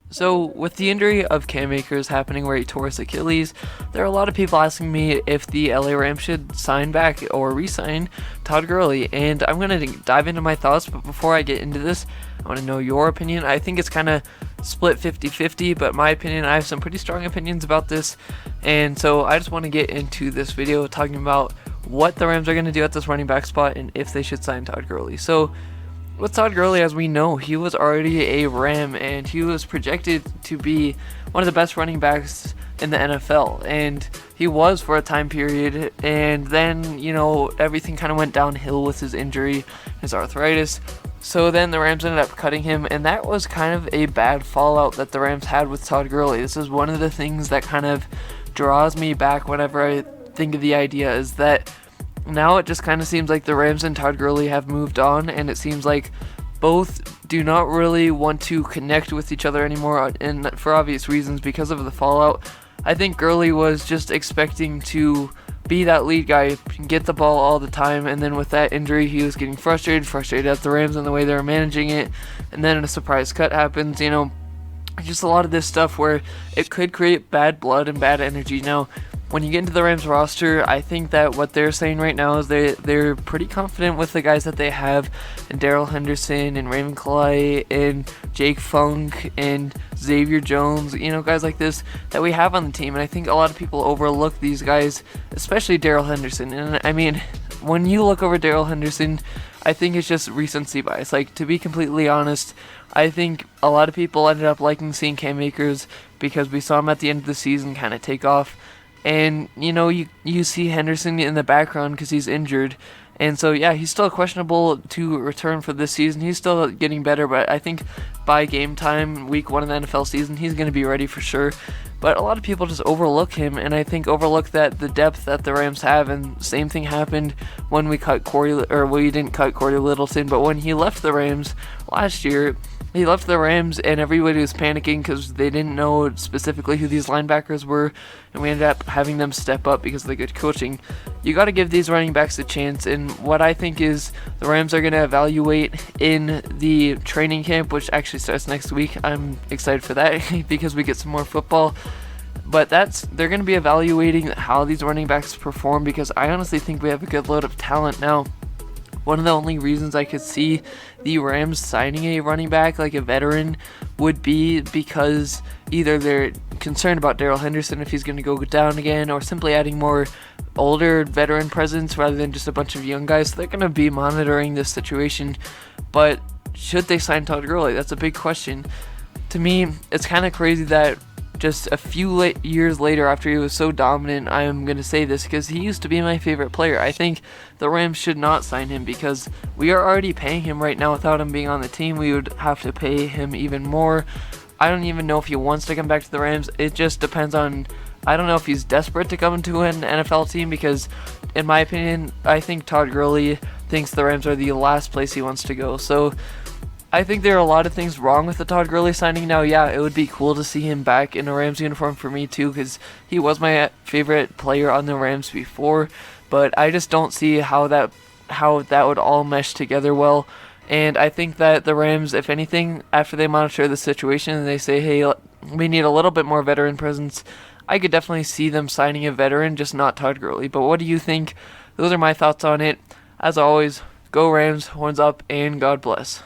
So, with the injury of Cam Akers happening where he tore his Achilles, there are a lot of people asking me if the LA Rams should sign back or re-sign Todd Gurley, and I'm going to dive into my thoughts, but before I get into this, I want to know your opinion. I think it's kind of split 50-50, but my opinion, I have some pretty strong opinions about this, and so I just want to get into this video talking about what the Rams are going to do at this running back spot and if they should sign Todd Gurley. So, with Todd Gurley, as we know, he was already a Ram, and he was projected to be one of the best running backs in the NFL, and he was for a time period, and then, everything kind of went downhill with his injury, his arthritis, so then the Rams ended up cutting him, and that was kind of a bad fallout that the Rams had with Todd Gurley. This is one of the things that kind of draws me back whenever I think of the idea, is that now it just kind of seems like the Rams and Todd Gurley have moved on, and it seems like both do not really want to connect with each other anymore, and for obvious reasons because of the fallout. I think Gurley was just expecting to be that lead guy, get the ball all the time, and then with that injury he was getting frustrated at the Rams and the way they were managing it, and then a surprise cut happens, just a lot of this stuff where it could create bad blood and bad energy. Now, when you get into the Rams roster, I think that what they're saying right now is they're pretty confident with the guys that they have, and Darrell Henderson and Raymond Calais and Jake Funk and Xavier Jones, guys like this that we have on the team. And I think a lot of people overlook these guys, especially Darrell Henderson. And I mean, when you look over Darrell Henderson, I think it's just recency bias. Like, to be completely honest, I think a lot of people ended up liking seeing Cam Akers because we saw him at the end of the season kind of take off. And, you see Henderson in the background because he's injured. And so, yeah, he's still questionable to return for this season. He's still getting better, but I think by game time, week 1 of the NFL season, he's going to be ready for sure. But a lot of people just overlook him, and I think overlook that the depth that the Rams have. And same thing happened when we didn't cut Corey Littleton, but when he left the Rams last year, he left the Rams and everybody was panicking because they didn't know specifically who these linebackers were, and we ended up having them step up because of the good coaching. You got to give these running backs a chance, and what I think is the Rams are going to evaluate in the training camp, which actually starts next week. I'm excited for that because we get some more football. But they're going to be evaluating how these running backs perform, because I honestly think we have a good load of talent now. One of the only reasons I could see the Rams signing a running back, like a veteran, would be because either they're concerned about Darrell Henderson if he's going to go down again, or simply adding more older veteran presence rather than just a bunch of young guys. So they're going to be monitoring this situation. But should they sign Todd Gurley? That's a big question. To me, it's kind of crazy that just a few years later, after he was so dominant, I am going to say this because he used to be my favorite player. I think the Rams should not sign him because we are already paying him right now. Without him being on the team, we would have to pay him even more. I don't even know if he wants to come back to the Rams. It just depends on, I don't know if he's desperate to come to an NFL team, because in my opinion, I think Todd Gurley thinks the Rams are the last place he wants to go. So I think there are a lot of things wrong with the Todd Gurley signing. Now, yeah, it would be cool to see him back in a Rams uniform for me too, because he was my favorite player on the Rams before, but I just don't see how that would all mesh together well. And I think that the Rams, if anything, after they monitor the situation and they say, hey, we need a little bit more veteran presence, I could definitely see them signing a veteran, just not Todd Gurley. But what do you think? Those are my thoughts on it. As always, go Rams, horns up, and God bless.